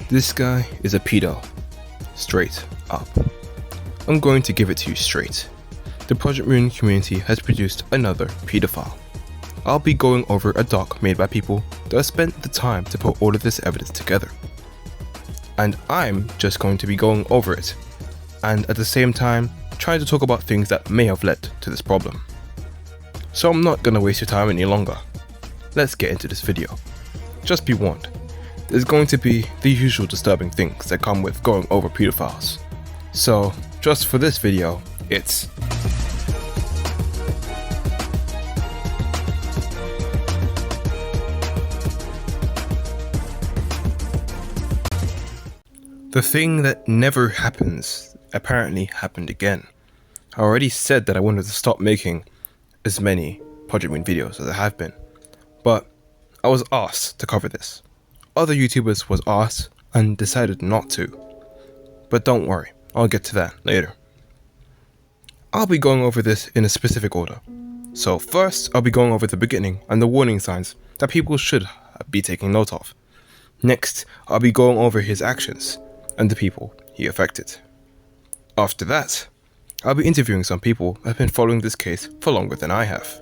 This guy is a pedo. Straight up. I'm going to give it to you straight. The Project Moon community has produced another pedophile. I'll be going over a doc made by people that have spent the time to put all of this evidence together. And I'm just going to be going over it, and at the same time trying to talk about things that may have led to this problem. So I'm not gonna waste your time any longer. Let's get into this video. Just be warned, there's going to be the usual disturbing things that come with going over pedophiles. So just for this video, it's the thing that never happens apparently happened again. I already said that I wanted to stop making as many Project Moon videos as I have been, but I was asked to cover this. Other YouTubers was asked and decided not to. But don't worry, I'll get to that later. I'll be going over this in a specific order. So first, I'll be going over the beginning and the warning signs that people should be taking note of. Next, I'll be going over his actions and the people he affected. After that, I'll be interviewing some people that have been following this case for longer than I have.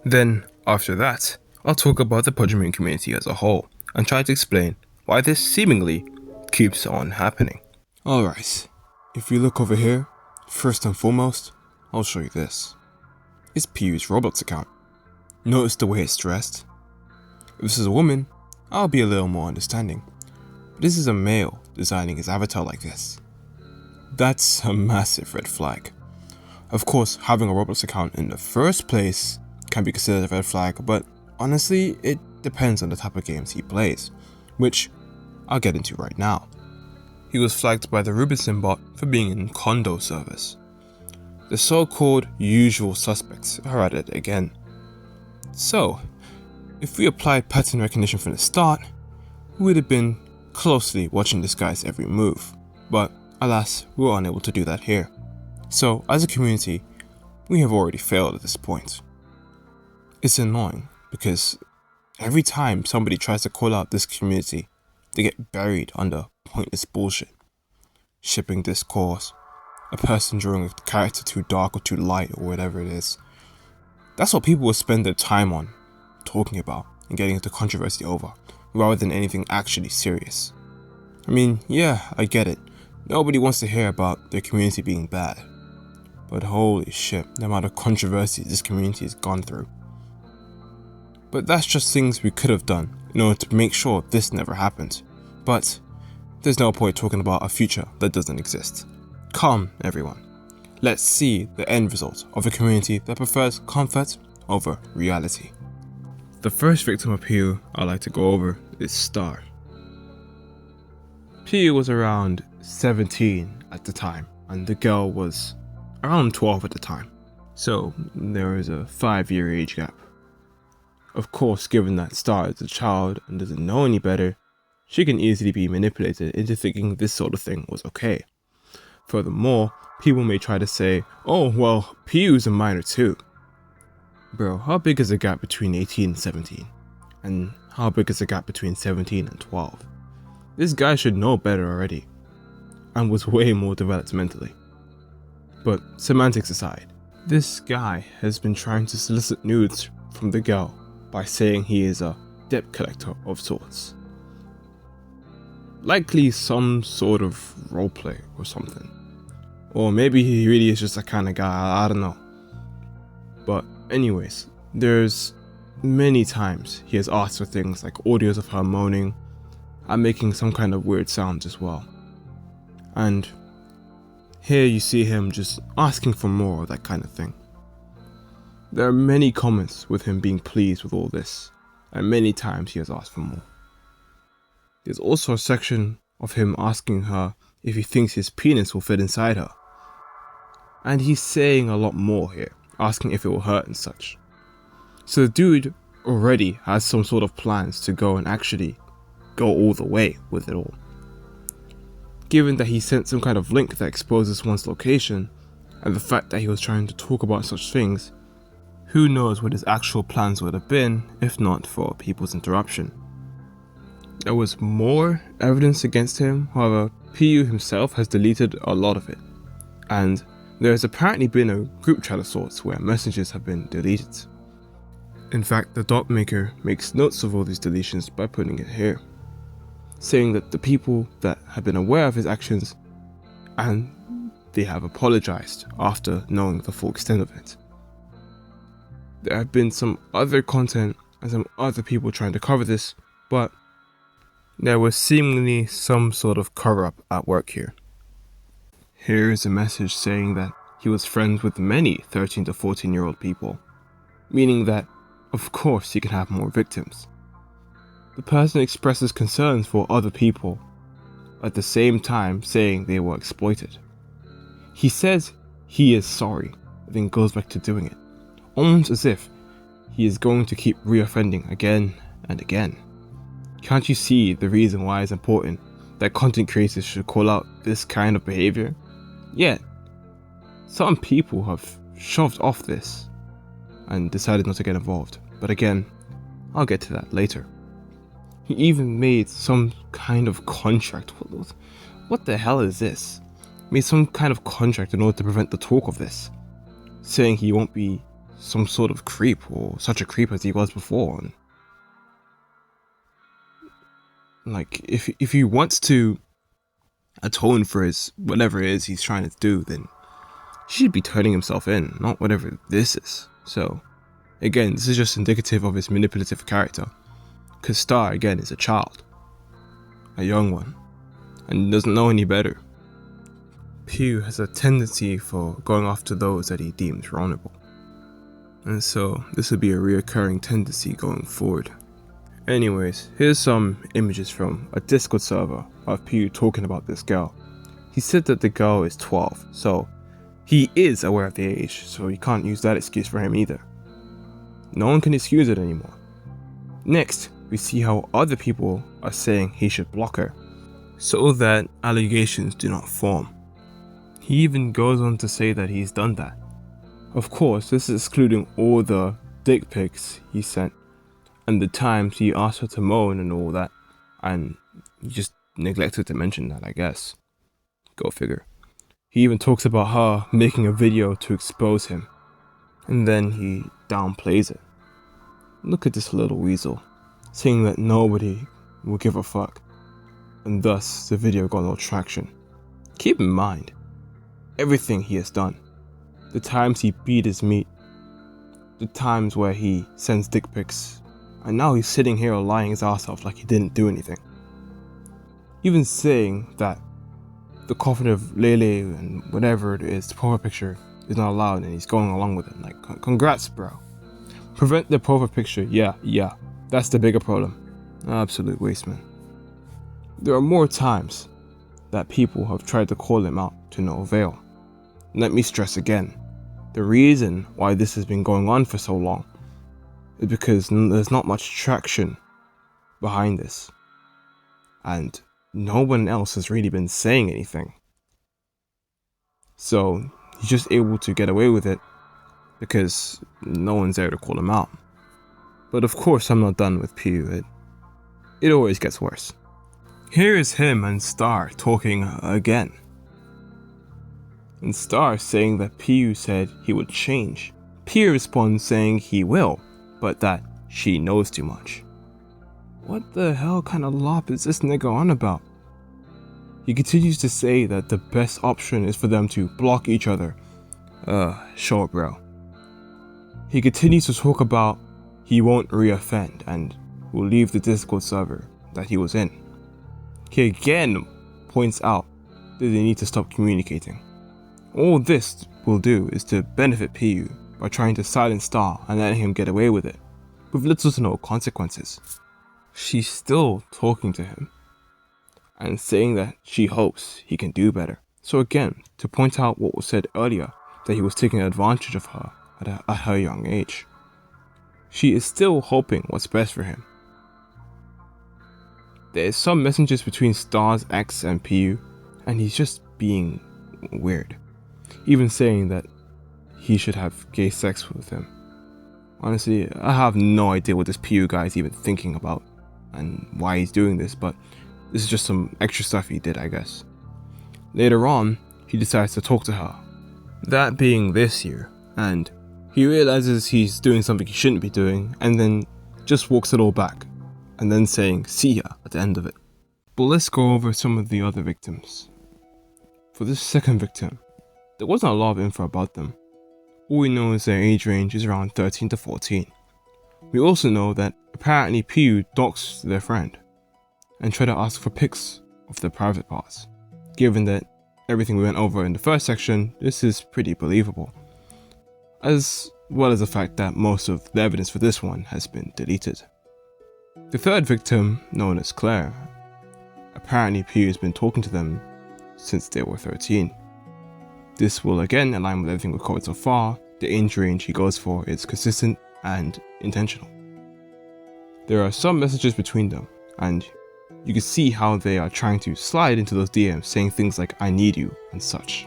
Then, after that, I'll talk about the Project Moon community as a whole and try to explain why this seemingly keeps on happening. Alright, if you look over here, first and foremost, I'll show you this. It's Piyuu's Roblox account. Notice the way it's dressed? If this is a woman, I'll be a little more understanding. But this is a male designing his avatar like this. That's a massive red flag. Of course, having a Roblox account in the first place can be considered a red flag, but honestly, it depends on the type of games he plays, which I'll get into right now. He was flagged by the Rubinson bot for being in condo service. The so-called usual suspects are at it again. So, if we applied pattern recognition from the start, we would have been closely watching this guy's every move, but alas, we were unable to do that here. So, as a community, we have already failed at this point. It's annoying because every time somebody tries to call out this community, they get buried under pointless bullshit. Shipping discourse, a person drawing a character too dark or too light or whatever it is. That's what people will spend their time on, talking about and getting into controversy over, rather than anything actually serious. I mean, yeah, I get it. Nobody wants to hear about their community being bad. But holy shit, the amount of controversy this community has gone through. But that's just things we could have done in order to make sure this never happened. But there's no point talking about a future that doesn't exist. Come, everyone. Let's see the end result of a community that prefers comfort over reality. The first victim of Piyuu I'd like to go over is Star. Piyuu was around 17 at the time, and the girl was around 12 at the time. So there is a 5-year age gap. Of course, given that Star is a child and doesn't know any better, she can easily be manipulated into thinking this sort of thing was okay. Furthermore, people may try to say, oh well, Piyuu's a minor too. Bro, how big is the gap between 18 and 17? And how big is the gap between 17 and 12? This guy should know better already, and was way more developed mentally. But semantics aside, this guy has been trying to solicit nudes from the girl by saying he is a debt collector of sorts. Likely some sort of roleplay or something. Or maybe he really is just that kind of guy, I don't know. But anyways, there's many times he has asked for things like audios of her moaning and making some kind of weird sounds as well. And here you see him just asking for more of that kind of thing. There are many comments with him being pleased with all this, and many times he has asked for more. There's also a section of him asking her if he thinks his penis will fit inside her. And he's saying a lot more here, asking if it will hurt and such. So the dude already has some sort of plans to go and actually go all the way with it all. Given that he sent some kind of link that exposes one's location, and the fact that he was trying to talk about such things, who knows what his actual plans would have been if not for people's interruption. There was more evidence against him, however, Piyuu himself has deleted a lot of it, and there has apparently been a group chat of sorts where messages have been deleted. In fact, the dot maker makes notes of all these deletions by putting it here, saying that the people that have been aware of his actions and they have apologized after knowing the full extent of it. There have been some other content and some other people trying to cover this, but there was seemingly some sort of cover-up at work here. Here is a message saying that he was friends with many 13 to 14-year-old people, meaning that, of course, he can have more victims. The person expresses concerns for other people, at the same time saying they were exploited. He says he is sorry, then goes back to doing it, almost as if he is going to keep reoffending again and again. Can't you see the reason why it's important that content creators should call out this kind of behavior? Yet, some people have shoved off this and decided not to get involved. But again, I'll get to that later. He even made some kind of contract. What the hell is this? Made some kind of contract in order to prevent the talk of this, saying he won't be some sort of creep or such a creep as he was before. And like, if he wants to atone for his whatever it is he's trying to do, then he should be turning himself in, not whatever this is. So, again, this is just indicative of his manipulative character. Because Star, again, is a child, a young one, and doesn't know any better. Piyuu has a tendency for going after those that he deems vulnerable, and so this will be a reoccurring tendency going forward. Anyways, here's some images from a Discord server of Piyuu talking about this girl. He said that the girl is 12, so he is aware of the age, so you can't use that excuse for him either. No one can excuse it anymore. Next, we see how other people are saying he should block her, so that allegations do not form. He even goes on to say that he's done that. Of course, this is excluding all the dick pics he sent, and the times he asked her to moan and all that, and he just neglected to mention that, I guess. Go figure. He even talks about her making a video to expose him, and then he downplays it. Look at this little weasel, saying that nobody will give a fuck, and thus the video got no traction. Keep in mind, everything he has done, the times he beat his meat, the times where he sends dick pics, and now he's sitting here lying his ass off like he didn't do anything. Even saying that the coffin of Lele and whatever it is, the profile picture, is not allowed and he's going along with it. Like, congrats, bro. Prevent the profile picture, yeah, that's the bigger problem. Absolute waste, man. There are more times that people have tried to call him out to no avail. Let me stress again, the reason why this has been going on for so long is because there's not much traction behind this, and no one else has really been saying anything. So he's just able to get away with it because no one's there to call him out. But of course I'm not done with Piyuu, it always gets worse. Here is him and Star talking again. And Star saying that Piyuu said he would change. Piyuu responds saying he will, but that she knows too much. What the hell kind of lop is this nigga on about? He continues to say that the best option is for them to block each other. Sure, bro. He continues to talk about he won't reoffend and will leave the Discord server that he was in. He again points out that they need to stop communicating. All this will do is to benefit Piyuu by trying to silence Star and letting him get away with it, with little to no consequences. She's still talking to him and saying that she hopes he can do better. So again, to point out what was said earlier, that he was taking advantage of her at her young age. She is still hoping what's best for him. There is some messages between Star's ex and Piyuu, and he's just being weird. Even saying that he should have gay sex with him. Honestly, I have no idea what this Piyuu guy is even thinking about. and why he's doing this, but this is just some extra stuff he did, I guess. Later on, he decides to talk to her. That being this year, and he realizes he's doing something he shouldn't be doing, and then just walks it all back, and then saying "see ya" at the end of it. But let's go over some of the other victims. For this second victim, there wasn't a lot of info about them. All we know is their age range is around 13 to 14. We also know that apparently Piyuu doxed their friend and tried to ask for pics of their private parts. Given that everything we went over in the first section, this is pretty believable. As well as the fact that most of the evidence for this one has been deleted. The third victim, known as Claire, apparently Piyuu has been talking to them since they were 13. This will again align with everything we've covered so far. The age range he goes for is consistent and intentional. There are some messages between them, and you can see how they are trying to slide into those DMs saying things like "I need you" and such.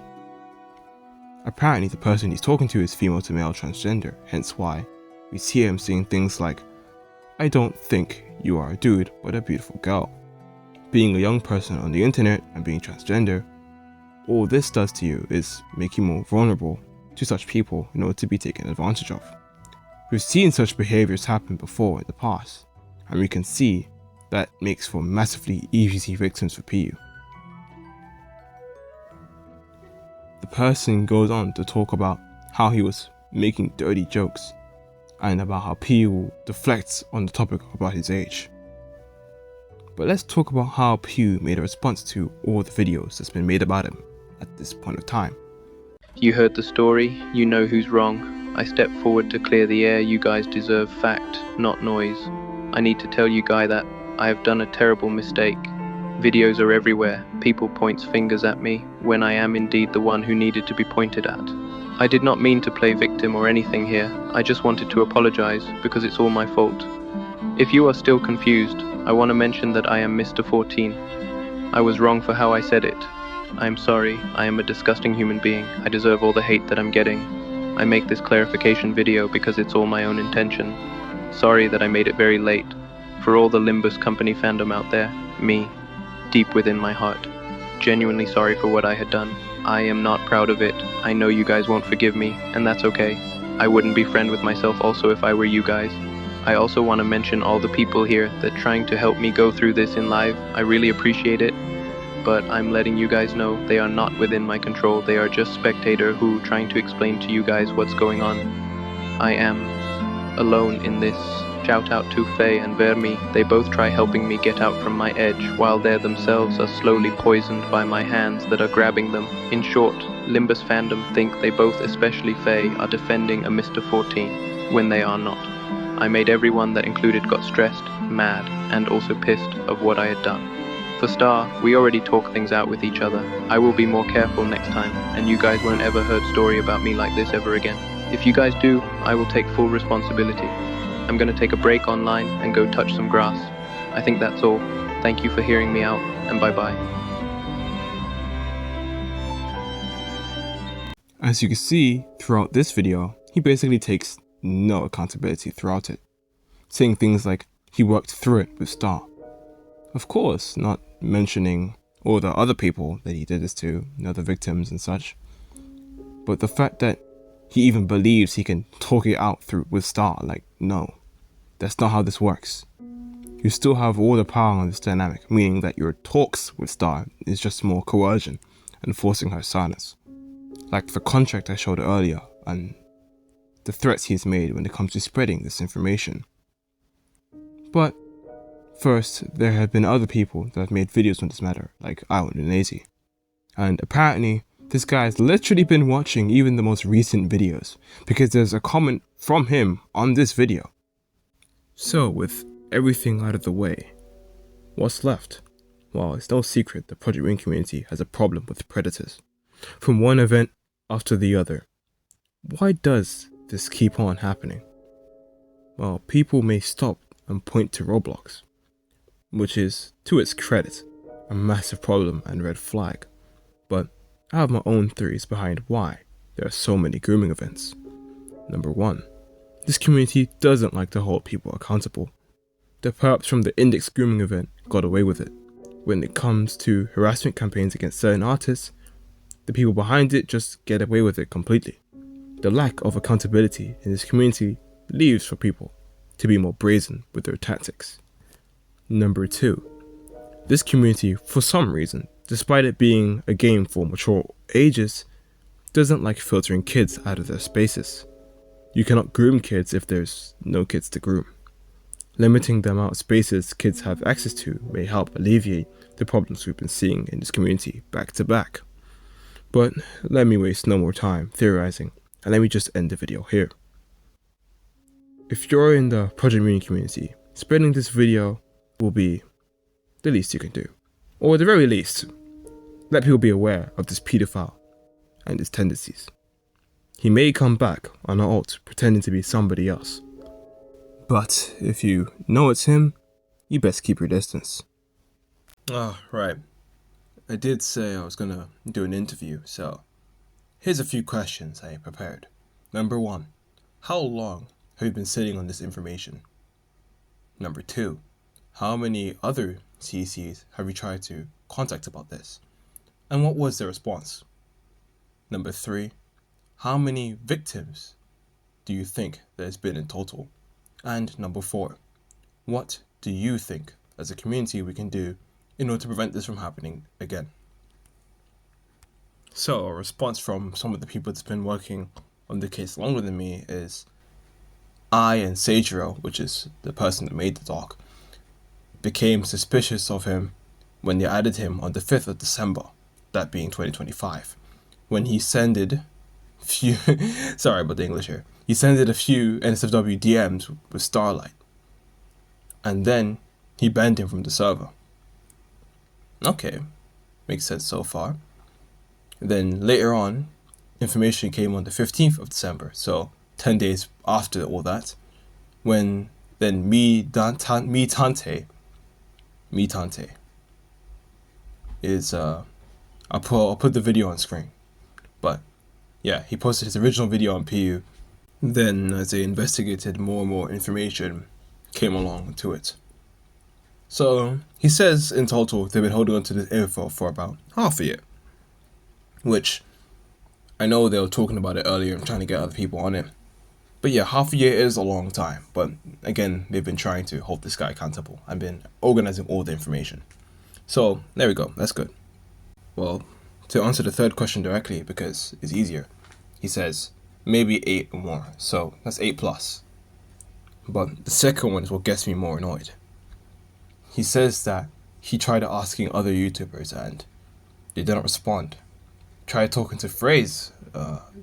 Apparently the person he's talking to is female to male transgender, hence why we see him saying things like "I don't think you are a dude but a beautiful girl." Being a young person on the internet and being transgender, all this does to you is make you more vulnerable to such people in order to be taken advantage of. We've seen such behaviors happen before in the past, and we can see that makes for massively easy victims for Piyuu. The person goes on to talk about how he was making dirty jokes, and about how Piyuu deflects on the topic about his age. But let's talk about how Piyuu made a response to all the videos that's been made about him at this point of time. You heard the story, you know who's wrong. I step forward to clear the air. You guys deserve fact, not noise. I need to tell you guy that I have done a terrible mistake. Videos are everywhere. People points fingers at me when I am indeed the one who needed to be pointed at. I did not mean to play victim or anything here. I just wanted to apologize because it's all my fault. If you are still confused, I want to mention that I am Mr. 14. I was wrong for how I said it. I am sorry. I am a disgusting human being. I deserve all the hate that I'm getting. I make this clarification video because it's all my own intention. Sorry that I made it very late. For all the Limbus company fandom out there, me, deep within my heart, genuinely sorry for what I had done. I am not proud of it. I know you guys won't forgive me, and that's okay. I wouldn't be friend with myself also if I were you guys. I also want to mention all the people here that trying to help me go through this in live. I really appreciate it. But I'm letting you guys know they are not within my control. They are just spectator who trying to explain to you guys what's going on. I am alone in this. Shout out to Faye and Vermi. They both try helping me get out from my edge while they themselves are slowly poisoned by my hands that are grabbing them. In short, Limbus fandom think they both, especially Faye, are defending a Mr. 14 when they are not. I made everyone that included got stressed, mad, and also pissed of what I had done. For Star, we already talk things out with each other. I will be more careful next time, and you guys won't ever heard story about me like this ever again. If you guys do, I will take full responsibility. I'm gonna take a break online and go touch some grass. I think that's all. Thank you for hearing me out, and bye bye. As you can see throughout this video, he basically takes no accountability throughout it, saying things like he worked through it with Star. Of course, not mentioning all the other people that he did this to, the other victims and such, but the fact that he even believes he can talk it out through with Star, like, no, that's not how this works. You still have all the power on this dynamic, meaning that your talks with Star is just more coercion and forcing her silence. Like the contract I showed earlier and the threats he's made when it comes to spreading this information. But first, there have been other people that have made videos on this matter, like Iwan and Lazy. And apparently, this guy has literally been watching even the most recent videos, because there's a comment from him on this video. So, with everything out of the way, what's left? Well, it's no secret the Project Wing community has a problem with predators. From one event after the other. Why does this keep on happening? Well, people may stop and point to Roblox, which is, to its credit, a massive problem and red flag. But I have my own theories behind why there are so many grooming events. Number 1, this community doesn't like to hold people accountable. The perps from the Index grooming event got away with it. When it comes to harassment campaigns against certain artists, the people behind it just get away with it completely. The lack of accountability in this community leaves for people to be more brazen with their tactics. Number 2. This community, for some reason, despite it being a game for mature ages, doesn't like filtering kids out of their spaces. You cannot groom kids if there's no kids to groom. Limiting the amount of spaces kids have access to may help alleviate the problems we've been seeing in this community back to back. But let me waste no more time theorizing, and let me just end the video here. If you're in the Project Muni community, spreading this video will be the least you can do. Or at the very least, let people be aware of this pedophile and his tendencies. He may come back on an alt pretending to be somebody else. But if you know it's him, you best keep your distance. Right. I did say I was gonna do an interview, so here's a few questions I prepared. Number 1, how long have you been sitting on this information? Number 2, how many other CCs have you tried to contact about this? And what was their response? Number 3, how many victims do you think there's been in total? And number 4, what do you think as a community we can do in order to prevent this from happening again? So a response from some of the people that's been working on the case longer than me is I and Seijiro, which is the person that made the doc, became suspicious of him when they added him on the 5th of December, that being 2025, when he sended sorry about the English here. He sent a few NSFW DMs with Starlight. And then he banned him from the server. Okay, makes sense so far. Then later on, information came on the 15th of December, so 10 days after all that, when then Tante is I'll put the video on screen. But yeah, he posted his original video on Piyuu. Then, as they investigated, more and more information came along to it. So, he says in total they've been holding on to this info for about half a year. Which, I know they were talking about it earlier and trying to get other people on it. But yeah, half a year is a long time. But again, they've been trying to hold this guy accountable and been organizing all the information. So, there we go, that's good. Well, to answer the third question directly, because it's easier, he says maybe 8 or more, so that's 8 plus. But the second one is what gets me more annoyed. He says that he tried asking other YouTubers and they didn't respond. Tried talking to Phrase,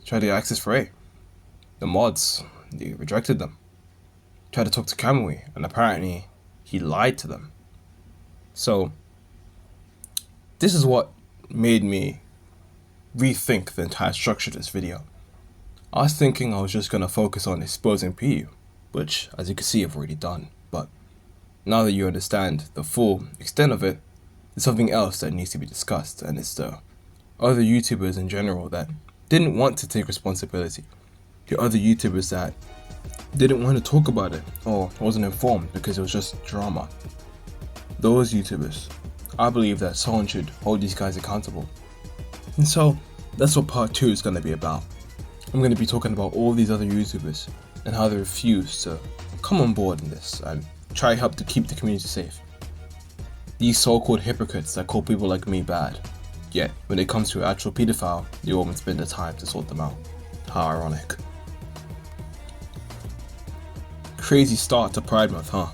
tried to access Frey. The mods, they rejected them. Tried to talk to Kamui, and apparently he lied to them. So, this is what made me rethink the entire structure of this video. I was thinking I was just going to focus on exposing Piyuu, which, as you can see, I've already done. But now that you understand the full extent of it, there's something else that needs to be discussed, and it's the other YouTubers in general that didn't want to take responsibility. The other YouTubers that didn't want to talk about it or wasn't informed because it was just drama. Those YouTubers, I believe that someone should hold these guys accountable. And so, that's what part 2 is going to be about. I'm going to be talking about all these other YouTubers and how they refuse to come on board in this and try help to keep the community safe. These so-called hypocrites that call people like me bad, yet when it comes to an actual pedophile, they won't spend the time to sort them out. How ironic. Crazy start to Pride Month, huh?